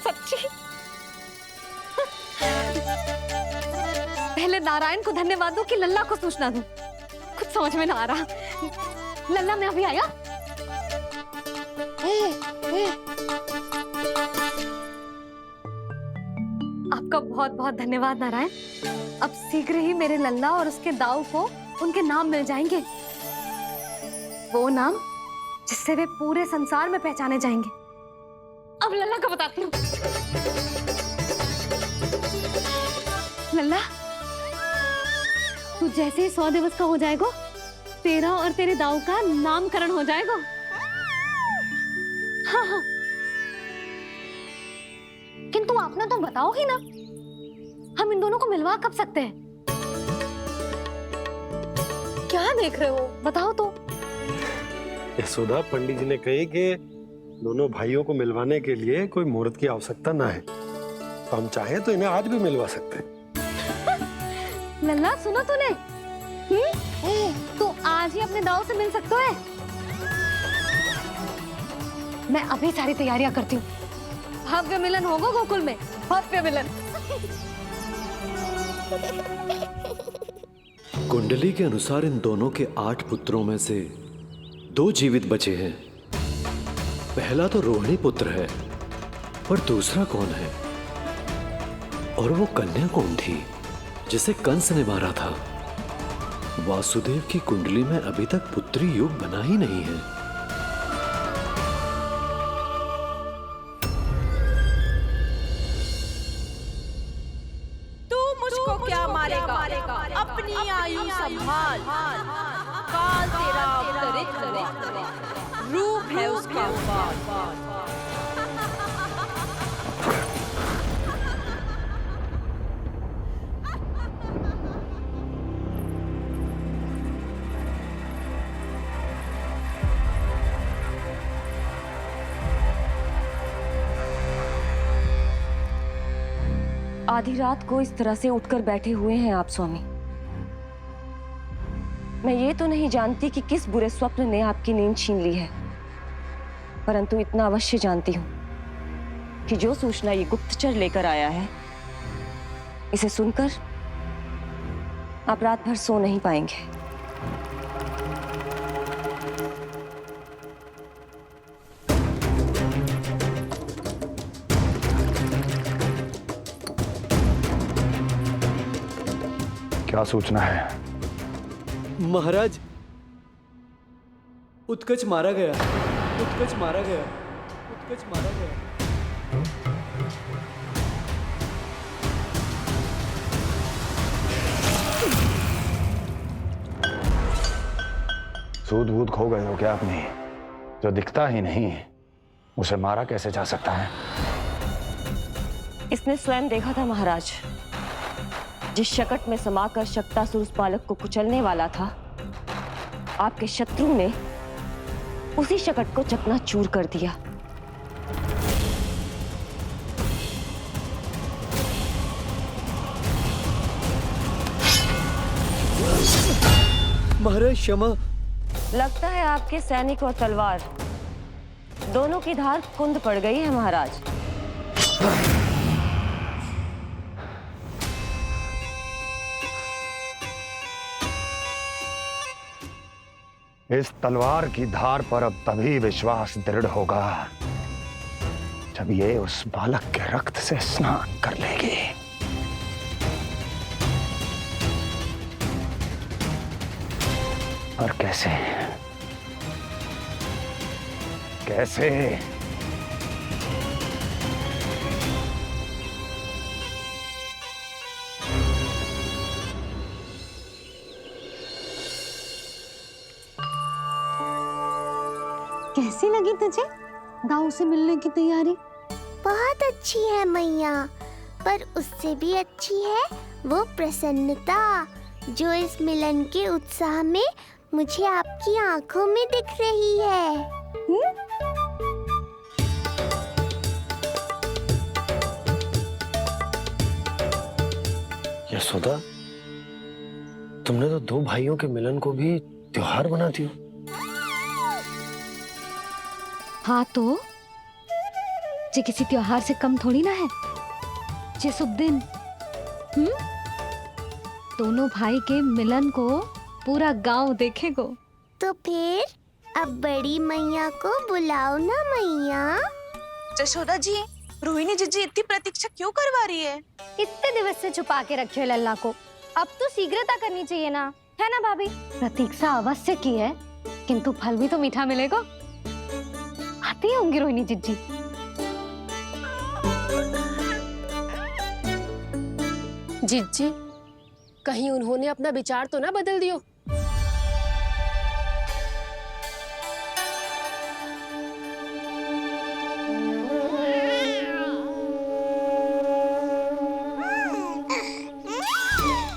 सच्ची। पहले नारायण को धन्यवाद दूं कि लल्ला को सूचना दूं, कुछ समझ में ना आ रहा। लल्ला मैं अभी आया। आपका बहुत बहुत धन्यवाद नारायण। अब शीघ्र ही मेरे लल्ला और उसके दाऊ को उनके नाम मिल जाएंगे, वो नाम जिससे वे पूरे संसार में पहचाने जाएंगे। अब लल्ला को बताती हूँ। लल्ला, तू जैसे ही 100 दिवस का हो जाएगा, तेरा और तेरे दाऊ का नामकरण हो जाएगा। हाँ हाँ, किंतु आपने तो बताओ ही ना, हम इन दोनों को मिलवा कब सकते हैं? क्या देख रहे हो, बताओ तो। यशोदा, पंडित जी ने कही कि दोनों भाइयों को मिलवाने के लिए कोई मुहूर्त की आवश्यकता ना है, तो हम चाहें तो इन्हें आज भी मिलवा सकते हैं। लल्ला सुनो तूने, तू आज ही अपने दाऊ से मिल सकते है। मैं अभी सारी तैयारियां करती हूँ। भव्य मिलन होगा गोकुल में, भव्य मिलन। कुंडली के अनुसार इन दोनों के 8 पुत्रों में से 2 जीवित बचे हैं। पहला तो रोहिणी पुत्र है, पर दूसरा कौन है? और वो कन्या कौन थी जिसे कंस ने मारा था? वासुदेव की कुंडली में अभी तक पुत्री योग बना ही नहीं है। तू मुझको क्या मारेगा? अपनी आयु संभाल, काल तेरा अवतरित करे, रूप है उसका बाल। आधी रात को इस तरह से उठकर बैठे हुए हैं आप स्वामी। मैं ये तो नहीं जानती कि किस बुरे स्वप्न ने आपकी नींद छीन ली है, परंतु इतना अवश्य जानती हूँ कि जो सूचना ये गुप्तचर लेकर आया है, इसे सुनकर आप रात भर सो नहीं पाएंगे। क्या सूचना है? महाराज, उत्कच मारा गया, उत्कच मारा गया, उत्कच मारा गया। सूद वूद खो गए हो क्या अपनी? जो दिखता ही नहीं उसे मारा कैसे जा सकता है? इसने स्वयं देखा था महाराज। जिस शकट में समाकर शक्तासुर उस बालक को कुचलने वाला था, आपके शत्रु ने उसी शकट को चकनाचूर कर दिया। महाराज क्षमा। लगता है आपके सैनिक और तलवार दोनों की धार कुंद पड़ गई है महाराज। इस तलवार की धार पर अब तभी विश्वास दृढ़ होगा जब ये उस बालक के रक्त से स्नान कर लेगी। और कैसे? कैसे? कैसी लगी तुझे दाऊ से मिलने की तैयारी? बहुत अच्छी है मैया, पर उससे भी अच्छी है वो प्रसन्नता जो इस मिलन के उत्साह में मुझे आपकी आंखों में दिख रही है। यशोदा, तुमने तो 2 भाइयों के मिलन को भी त्योहार बना दिया। हाँ तो जे किसी त्योहार से कम थोड़ी ना है। जे शुभ दिन दोनों भाई के मिलन को पूरा गांव देखेगो। तो फिर अब बड़ी मैया को बुलाओ ना मैया। जशोदा जी, रोहिणी जीजी इतनी प्रतीक्षा क्यों करवा रही है? इतने दिवस से छुपा के रखे हो लल्ला को, अब तो शीघ्रता करनी चाहिए ना, है ना भाभी? प्रतीक्षा अवश्य की है, किंतु फल भी तो मीठा मिलेगा। आती होंगी रोहिणी जीजी। जीजी, कहीं उन्होंने अपना विचार तो ना बदल दियो?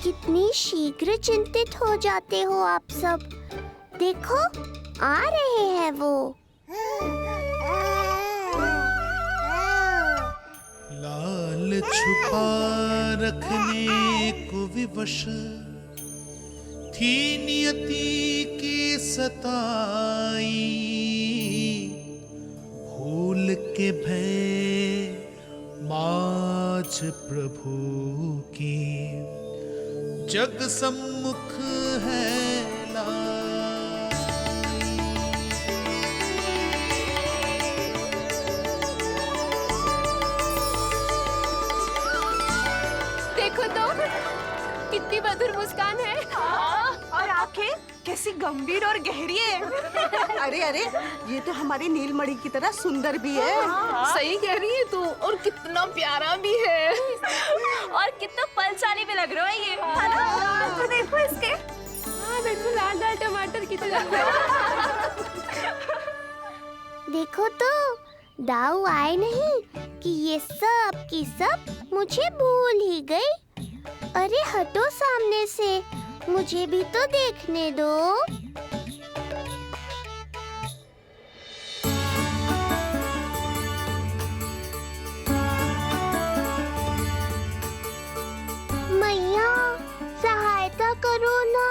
कितनी शीघ्र चिंतित हो जाते हो आप सब। देखो आ रहे हैं वो। लाल छुपा रखने को विवश थी नियति की सताई, भूल के भय माज प्रभु की जग सम्मुख है लाई। देखो तो कितनी मधुर मुस्कान है। और आंखें कैसी गंभीर और गहरी है। अरे अरे, ये तो हमारी नीलमणि की तरह सुंदर भी है। सही कह रही है तू, और कितना प्यारा भी है। और कितना बलशाली भी लग रहा है ये। तो देखो इसके। हाँ बिल्कुल लाल लाल टमाटर की तरह। देखो तो दाऊ आए नहीं कि ये सब की सब मुझे भूल ही गई। अरे हटो सामने से, मुझे भी तो देखने दो। मैया सहायता करो ना।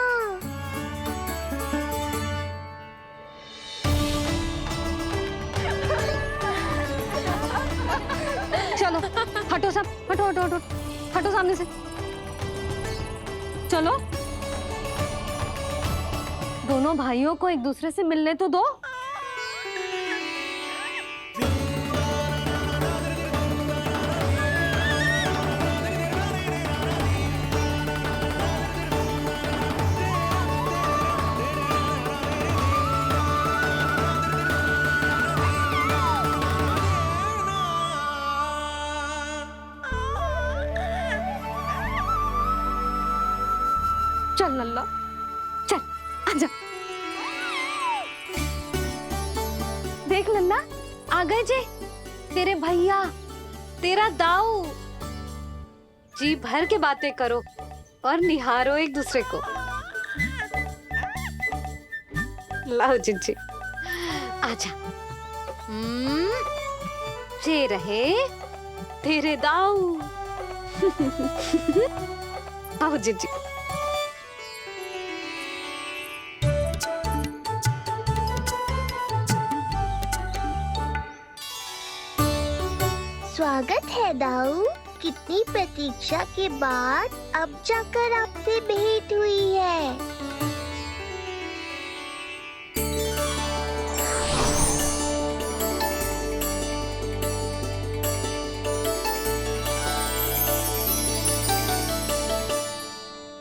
चलो हटो सब, हटो हटो हटो हटो सामने से। चलो दोनों भाइयों को एक दूसरे से मिलने तो दो। चल लल्ला, चल आजा। देख लल्ला, आ गए जे तेरे भैया, तेरा दाऊ। जी भर के बातें करो और निहारो एक दूसरे को। लाओ जिज्जी, आजा। जे रहे तेरे दाऊ। आओ जिज्जी। स्वागत है दाऊ। कितनी प्रतीक्षा के बाद अब जाकर आपसे भेंट हुई है।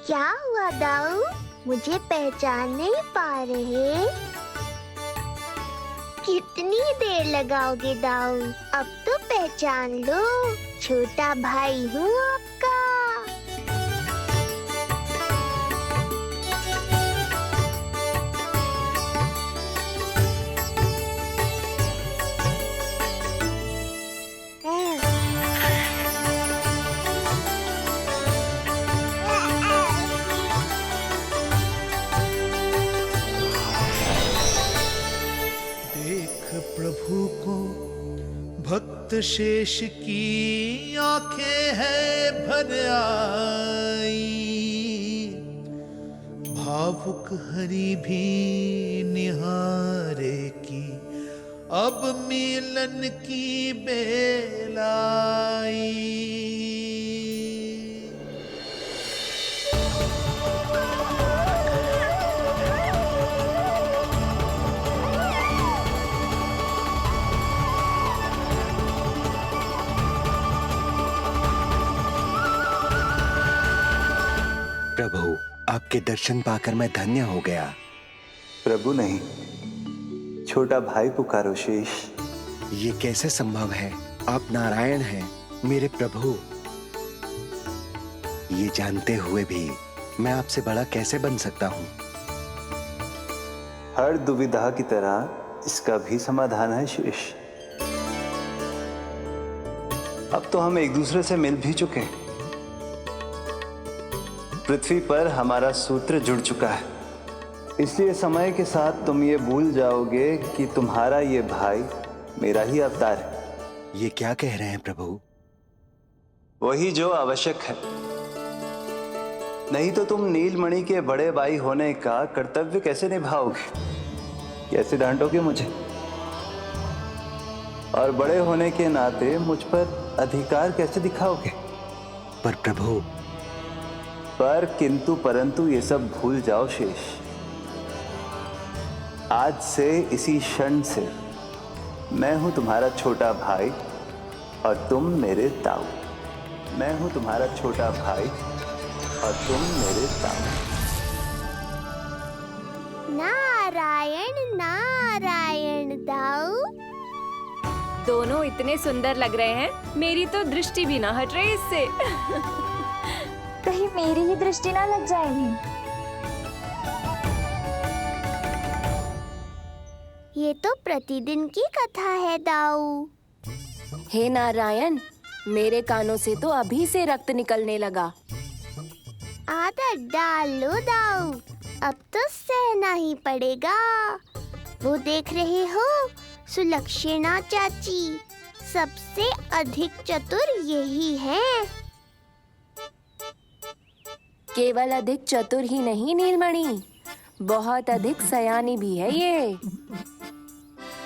क्या हुआ दाऊ, मुझे पहचान नहीं पा रहे? कितनी देर लगाओगे दाऊ? अब तो पहचान लो, छोटा भाई हूँ आपका। प्रभु को भक्त शेष की आंखें है भर आई, भावुक हरि भी निहारे की अब मिलन की बेल आई। प्रभु, आपके दर्शन पाकर मैं धन्य हो गया। प्रभु नहीं, छोटा भाई पुकारो शेष। ये कैसे संभव है? आप नारायण हैं, मेरे प्रभु। ये जानते हुए भी मैं आपसे बड़ा कैसे बन सकता हूँ? हर दुविधा की तरह इसका भी समाधान है शेष। अब तो हम एक दूसरे से मिल भी चुके हैं। पृथ्वी पर हमारा सूत्र जुड़ चुका है, इसलिए समय के साथ तुम ये भूल जाओगे कि तुम्हारा ये भाई मेरा ही अवतार है। ये क्या कह रहे हैं प्रभु? वही जो आवश्यक है, नहीं तो तुम नीलमणि के बड़े भाई होने का कर्तव्य कैसे निभाओगे? कैसे डांटोगे मुझे? और बड़े होने के नाते मुझ पर अधिकार कैसे दिखाओगे? पर प्रभु, पर किंतु परंतु ये सब भूल जाओ शेष। आज से, इसी क्षण से मैं हूं तुम्हारा छोटा भाई और तुम मेरे ताऊ। मैं हूं तुम्हारा छोटा भाई और तुम मेरे ताऊ। नारायण नारायण दाऊ। दोनों इतने सुंदर लग रहे हैं, मेरी तो दृष्टि भी ना हट रही इससे। कहीं मेरी ही दृष्टि ना लग जाएगी। ये तो प्रतिदिन की कथा है दाऊ। हे नारायण, मेरे कानों से तो अभी से रक्त निकलने लगा। आदत डाल लो दाऊ, अब तो सहना ही पड़ेगा। वो देख रहे हो, सुलक्षणा चाची सबसे अधिक चतुर यही है। केवल अधिक चतुर ही नहीं नीलमणि, बहुत अधिक सयानी भी है ये।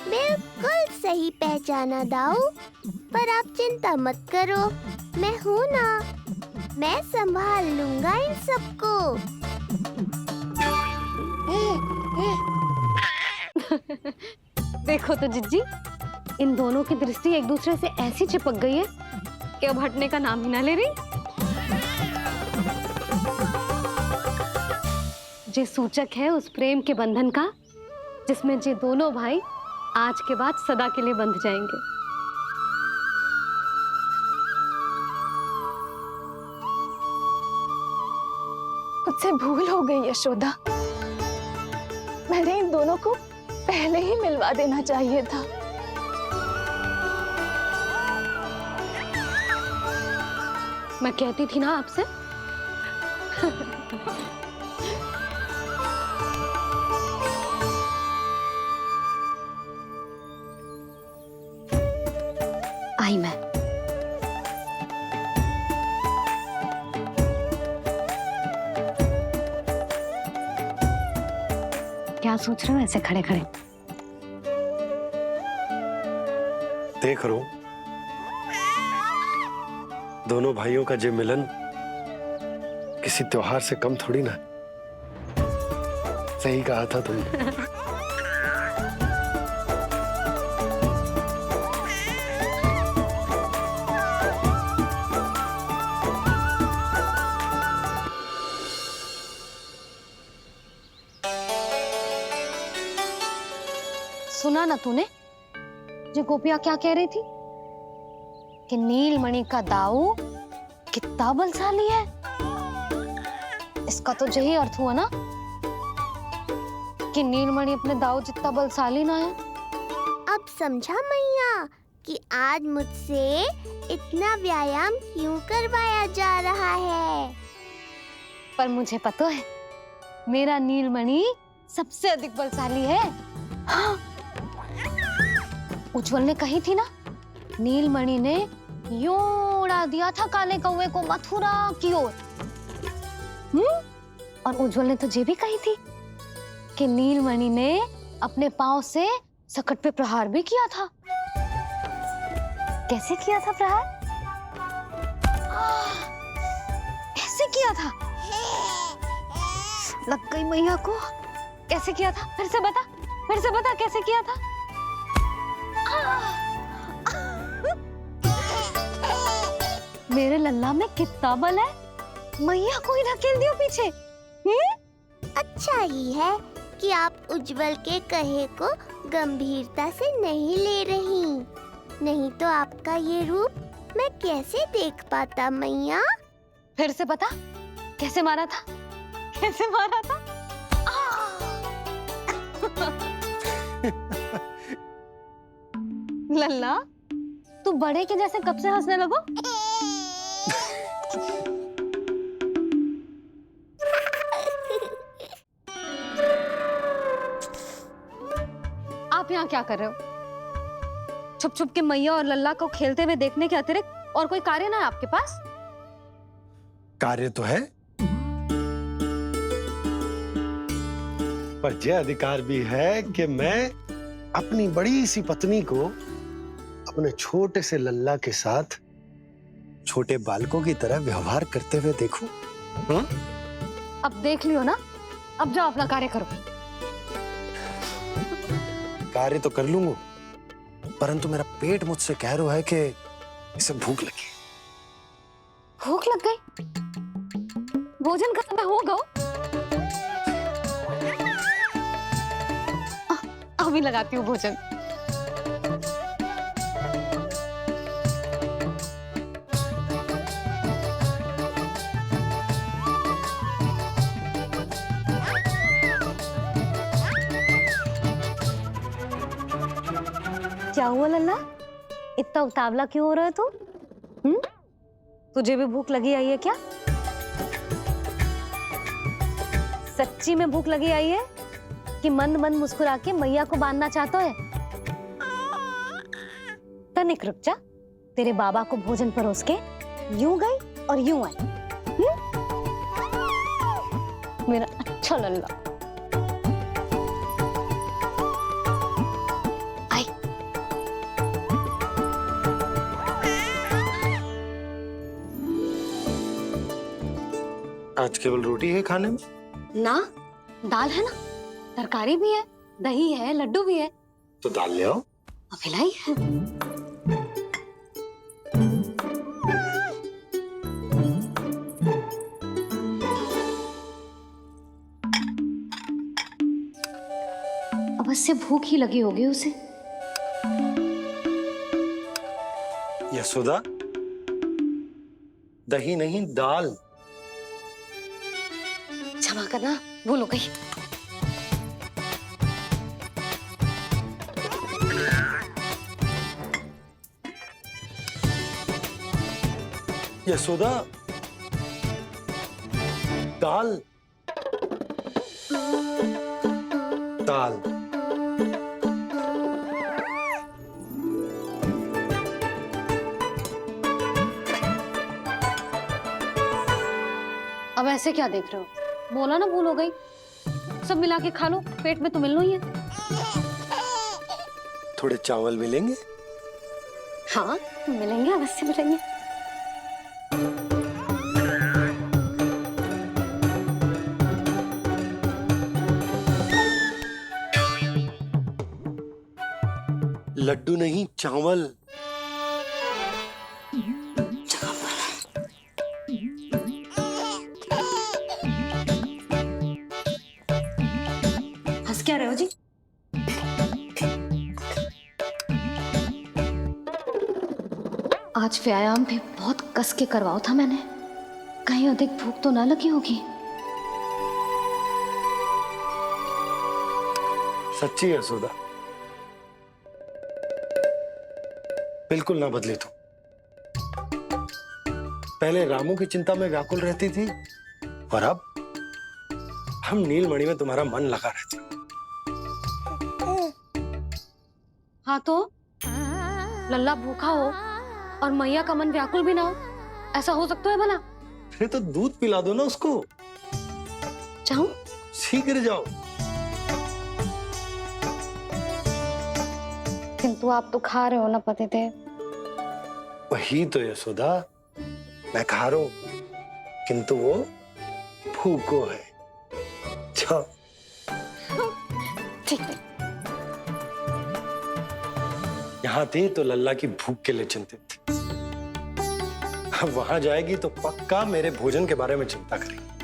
बिल्कुल सही पहचाना दाऊ, पर आप चिंता मत करो, मैं हूँ ना, मैं संभाल लूंगा इन सबको। देखो तो जिज्जी, इन दोनों की दृष्टि एक दूसरे से ऐसी चिपक गई है कि अब हटने का नाम ही ना ले रही। ये सूचक है उस प्रेम के बंधन का जिसमें ये दोनों भाई आज के बाद सदा के लिए बंध जाएंगे। मुझसे भूल हो गई यशोदा, मैंने इन दोनों को पहले ही मिलवा देना चाहिए था। मैं कहती थी ना आपसे। आई मैं। क्या सोच रहे हो ऐसे खड़े खड़े? देख रहा हूं दोनों भाइयों का ये मिलन किसी त्योहार से कम थोड़ी ना। सही कहा था तुमने। सुना ना तूने जो गोपिया क्या कह रही थी कि नीलमणि का दाऊ कितना बलशाली है। इसका तो यही अर्थ हुआ ना कि नीलमणि अपने दाऊ जितना बलशाली ना है। अब समझा मैया कि आज मुझसे इतना व्यायाम क्यों करवाया जा रहा है। पर मुझे पता है मेरा नीलमणि सबसे अधिक बलशाली है। हाँ। उज्जवल ने कही थी ना, नीलमणि ने यूं उड़ा दिया था काले कौवे को मथुरा की ओर। और उज्जवल ने तो ये भी कही थी कि नीलमणि ने अपने पांव से सकट पे प्रहार भी किया था। कैसे किया था प्रहार? कैसे किया था? लग गई मैया को। कैसे किया था? फिर से बता कैसे किया था? मेरे लल्ला में कितना बल है, मैया को ही ढकेल दियो पीछे। अच्छा ही है कि आप उज्जवल के कहे को गंभीरता से नहीं ले रही, नहीं तो आपका ये रूप मैं कैसे देख पाता मैया। फिर से बता कैसे मारा था? कैसे मारा था? लल्ला तू बड़े के जैसे कब से हंसने लगो? आप यहाँ क्या कर रहे हो? छुप छुप के मैया और लल्ला को खेलते हुए देखने के अतिरिक्त और कोई कार्य ना है आपके पास? कार्य तो है, पर यह अधिकार भी है कि मैं अपनी बड़ी सी पत्नी को अपने छोटे से लल्ला के साथ छोटे बालकों की तरह व्यवहार करते हुए देखूं। हाँ? अब देख लियो ना, अब जाओ अपना कार्य करो। कार्य तो कर लूंगा, परंतु मेरा पेट मुझसे कह रहा है कि इसे भूख लगी। भूख लग गई? भोजन का समय होगा। अभी लगाती हूँ भोजन। क्या हुआ लल्ला, इतना उतावला क्यों हो रहा है तू? तुझे भी भूख लगी आई है क्या? सच्ची में भूख लगी आई है कि मंद मंद मुस्कुरा के मैया को बांधना चाहता है? तनिक रुक जा, तेरे बाबा को भोजन परोस के यूं गई और यूं आई। मेरा अच्छा लल्ला। आई। आज केवल रोटी है खाने में? ना, दाल है ना, तरकारी भी है, दही है, लड्डू भी है। तो दाल ले आओ। अभी लाई है। अवश्य भूख ही लगी होगी उसे। यशोदा, दही नहीं दाल। क्षमा करना, भूल हो गई। यशोदा, दाल दाल। अब ऐसे क्या देख रहे हो? बोला ना भूल हो गई। सब मिला के खा लो, पेट में तो मिलना ही है। थोड़े चावल मिलेंगे? हाँ मिलेंगे, अवश्य मिलेंगे। लड्डू नहीं, चावल। हंस क्या रहे हो जी? आज व्यायाम भी बहुत कस के करवाओ था मैंने, कहीं अधिक भूख तो ना लगी होगी। सच्ची है सुधा, बिल्कुल ना बदली तू। पहले रामू की चिंता में व्याकुल रहती थी और अब हम नीलमणि में तुम्हारा मन लगा रहता। हाँ तो लल्ला भूखा हो और मैया का मन व्याकुल भी ना हो, ऐसा हो सकता है भला? फिर तो दूध पिला दो ना उसको। जाऊं? शीघ्र जाओ। किंतु आप तो खा रहे हो ना पतिदेव। वही तो यशोदा, मैं खा रहा हूं, किंतु वो भूखो है। जाओ। ठीक है। यहाँ थी तो लल्ला की भूख के लिए चिंतित थी, अब वहां जाएगी तो पक्का मेरे भोजन के बारे में चिंता करेगी।